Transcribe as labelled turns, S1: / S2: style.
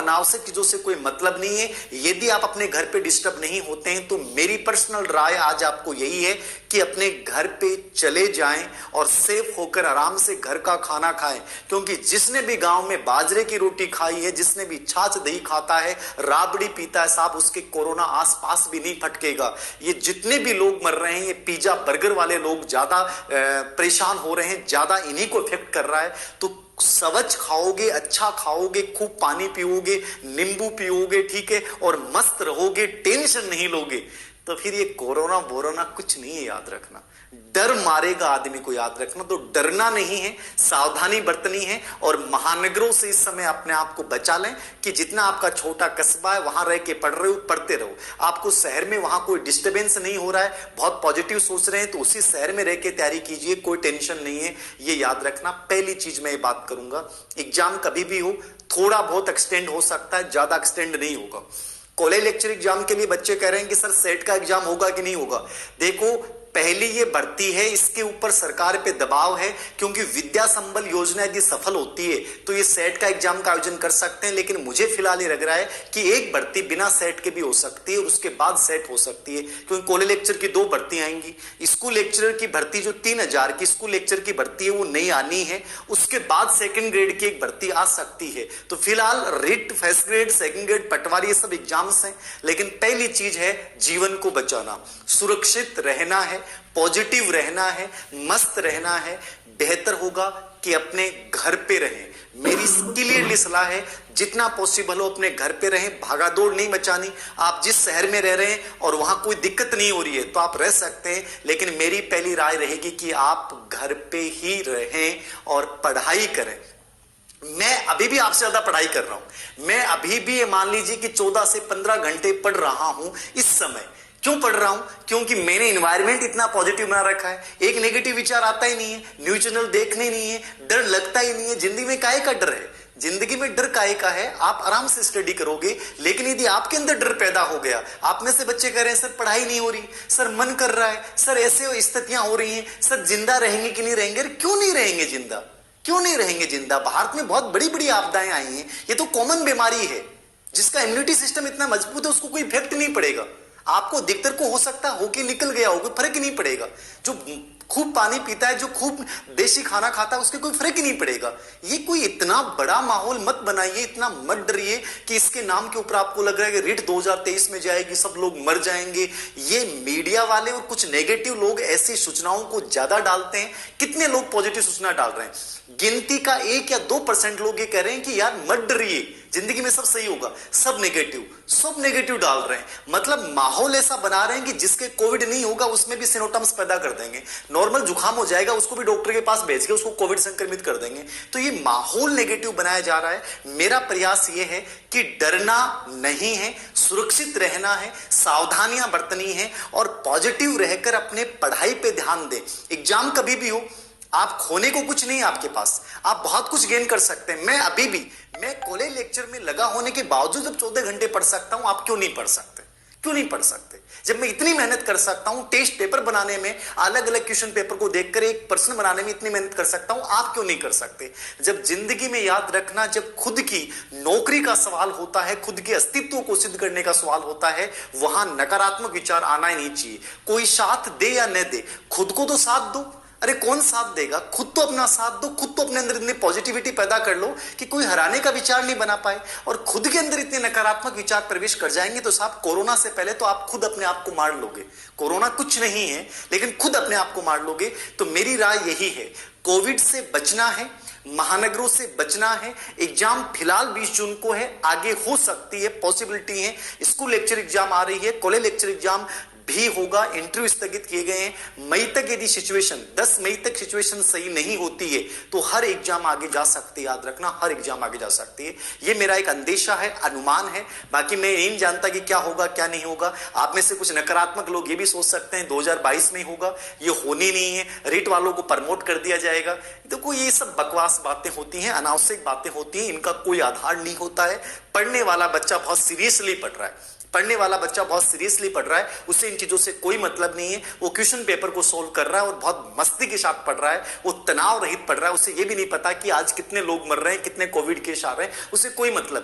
S1: अनावश्यक चीजों से कोई मतलब नहीं है। यदि आप अपने घर पे डिस्टर्ब नहीं होते हैं तो मेरी पर्सनल राय आज आपको यही है कि अपने घर पे चले जाएं और सेफ होकर आराम से घर का खाना खाएं, क्योंकि जिसने भी गांव में बाजरे की रोटी खाई है, जिसने भी छाछ दही खाता है, राबड़ी पीता है साहब, उसके कोरोना आसपास भी नहीं फटकेगा। ये जितने भी लोग मर रहे हैं, ये पिज्जा बर्गर वाले लोग ज्यादा परेशान हो रहे हैं, ज्यादा इन्हीं को इफेक्ट कर रहा है। तो स्वच्छ खाओगे, अच्छा खाओगे, खूब पानी पियोगे, नींबू पियोगे, ठीक है, और मस्त रहोगे, टेंशन नहीं लोगे, तो फिर ये कोरोना बोरोना कुछ नहीं है। याद रखना, डर मारेगा आदमी को, याद रखना। तो डरना नहीं है, सावधानी बरतनी है, और महानगरों से इस समय अपने आप को बचा लें कि जितना आपका छोटा कस्बा है वहां रह के पढ़ रहे हो, पढ़ते रहो। आपको शहर में वहां कोई डिस्टर्बेंस नहीं हो रहा है, बहुत पॉजिटिव सोच रहे हैं, तो उसी शहर में रह के तैयारी कीजिए, कोई टेंशन नहीं है, ये याद रखना। पहली चीज मैं ये बात करूंगा, एग्जाम कभी भी हो थोड़ा बहुत एक्सटेंड हो सकता है, ज्यादा एक्सटेंड नहीं होगा। कॉलेज लेक्चर एग्जाम के लिए बच्चे कह रहे हैं कि सर सेट का एग्जाम होगा कि नहीं होगा। देखो, पहली ये भर्ती है, इसके ऊपर सरकार पे दबाव है, क्योंकि विद्या संबल योजना यदि सफल होती है तो ये सेट का एग्जाम का आयोजन कर सकते हैं। लेकिन मुझे फिलहाल ये लग रहा है कि एक भर्ती बिना सेट के भी हो सकती है और उसके बाद सेट हो सकती है, क्योंकि कॉलेज लेक्चर की 2 भर्ती आएंगी। स्कूल लेक्चरर की भर्ती जो 3000 की स्कूल लेक्चर की भर्ती है वो नहीं आनी है, उसके बाद सेकेंड ग्रेड की एक भर्ती आ सकती है। तो फिलहाल REET, first grade, second grade, Patwari, ये सब एग्जाम्स हैं। लेकिन पहली चीज है जीवन को बचाना, सुरक्षित रहना है, पॉजिटिव रहना है, मस्त रहना है। बेहतर होगा कि अपने घर पे रहें। मेरी क्लियरली सलाह है, जितना पॉसिबल हो अपने घर पे रहें, भागादौड़ नहीं मचानी। आप जिस शहर में रह रहे हैं और वहां कोई दिक्कत नहीं हो रही है तो आप रह सकते हैं, लेकिन मेरी पहली राय रहेगी कि आप घर पे ही रहें और पढ़ाई करें। मैं अभी भी आपसे ज्यादा पढ़ाई कर रहा हूं, मैं अभी भी ये मान लीजिए कि 14 से 15 घंटे पढ़ रहा हूं इस समय। क्यों पढ़ रहा हूं? क्योंकि मैंने एनवायरनमेंट इतना पॉजिटिव बना रखा है, एक नेगेटिव विचार आता ही नहीं है, न्यूज चैनल देखने नहीं है, डर लगता ही नहीं है। जिंदगी में काहे का डर है? जिंदगी में डर काहे का है? आप आराम से स्टडी करोगे। लेकिन यदि आपके अंदर डर पैदा हो गया, आप में से बच्चे कह रहे हैं सर पढ़ाई नहीं हो रही, सर मन कर रहा है, सर ऐसे स्थितियां हो रही हैं, सर जिंदा रहेंगे कि नहीं रहेंगे? क्यों नहीं रहेंगे जिंदा? क्यों नहीं रहेंगे जिंदा? भारत में बहुत बड़ी बड़ी आपदाएं आई हैं, ये तो कॉमन बीमारी है। जिसका इम्यूनिटी सिस्टम इतना मजबूत है उसको कोई इफेक्ट नहीं पड़ेगा। आपको अधिकतर को हो सकता है होके निकल गया हो, कोई फर्क ही नहीं पड़ेगा। जो खूब पानी पीता है, जो खूब देसी खाना खाता है, उसके कोई फर्क ही नहीं पड़ेगा। ये कोई इतना बड़ा माहौल मत बनाइए, इतना मत डरिए कि इसके नाम के ऊपर आपको लग रहा है कि रिट 2023 में जाएगी, सब लोग मर जाएंगे। ये मीडिया वाले और कुछ नेगेटिव लोग ऐसी सूचनाओं को ज्यादा डालते हैं। कितने लोग पॉजिटिव सूचना डाल रहे हैं? गिनती का 1 या 2% लोग ये कह रहे हैं कि यार मत डरिए, जिंदगी में सब सही होगा। सब नेगेटिव डाल रहे हैं। मतलब माहौल ऐसा बना रहे हैं कि जिसके कोविड नहीं होगा उसमें भी सिम्टम्स पैदा कर देंगे। नॉर्मल जुकाम हो जाएगा, उसको भी डॉक्टर के पास भेज के उसको कोविड संक्रमित कर देंगे। तो ये माहौल नेगेटिव बनाया जा रहा है। मेरा प्रयास ये है कि डरना नहीं है, सुरक्षित रहना है, सावधानियां बरतनी है और पॉजिटिव रहकर अपने पढ़ाई पे ध्यान दें। एग्जाम कभी भी हो, आप खोने को कुछ नहीं है आपके पास, आप बहुत कुछ गेन कर सकते हैं। मैं अभी भी, मैं कॉलेज लेक्चर में लगा होने के बावजूद जब 14 घंटे पढ़ सकता हूं, आप क्यों नहीं पढ़ सकते? क्यों नहीं पढ़ सकते? जब मैं इतनी मेहनत कर सकता हूं, टेस्ट पेपर बनाने में, अलग अलग क्वेश्चन पेपर को देखकर एक प्रश्न बनाने में इतनी मेहनत कर सकता हूं, आप क्यों नहीं कर सकते? जब जिंदगी में याद रखना, जब खुद की नौकरी का सवाल होता है, खुद के अस्तित्व को सिद्ध करने का सवाल होता है, वहां नकारात्मक विचार आना ही नहीं चाहिए। कोई साथ दे या न दे, खुद को तो साथ दो। अरे कौन साथ देगा? खुद तो अपना साथ दो, खुद तो अपने अंदर इतनी पॉजिटिविटी पैदा कर लो कि कोई हराने का विचार नहीं बना पाए। और खुद के अंदर इतने नकारात्मक विचार प्रवेश कर जाएंगे तो साहब कोरोना से पहले तो आप खुद अपने आप को मार लोगे। कोरोना कुछ नहीं है, लेकिन खुद अपने आप को मार लोगे। तो मेरी राय यही है, कोविड से बचना है, महानगरों से बचना है। एग्जाम फिलहाल 20 जून को है, आगे हो सकती है, पॉसिबिलिटी है। स्कूल लेक्चर एग्जाम आ रही है, कॉलेज लेक्चर एग्जाम भी होगा, इंटरव्यू स्थगित किए गए हैं। मई तक यदि सिचुएशन, 10 मई तक सिचुएशन सही नहीं होती है तो हर एग्जाम आगे जा सकती है। याद रखना, हर एग्जाम आगे जा सकती है। ये मेरा एक अंदेशा है, अनुमान है। बाकी मैं नहीं जानता कि क्या होगा क्या नहीं होगा। आप में से कुछ नकारात्मक लोग ये भी सोच सकते हैं 2022 में होगा, ये होनी नहीं है, रेट वालों को प्रमोट कर दिया जाएगा। देखो ये सब बकवास बातें होती हैं, अनावश्यक बातें होती हैं, इनका कोई आधार नहीं होता है। पढ़ने वाला बच्चा बहुत सीरियसली पढ़ रहा है, पढ़ने वाला बच्चा बहुत सीरियसली पढ़ रहा है, उसे इन चीजों से कोई मतलब नहीं है। वो क्वेश्चन पेपर को सोल्व कर रहा है और बहुत मस्ती के साथ पढ़ रहा है, वो तनाव रहित पढ़ रहा है। उसे ये भी नहीं पता कि आज कितने लोग मर रहे हैं, कितने कोविड केस आ रहे हैं, उसे कोई मतलब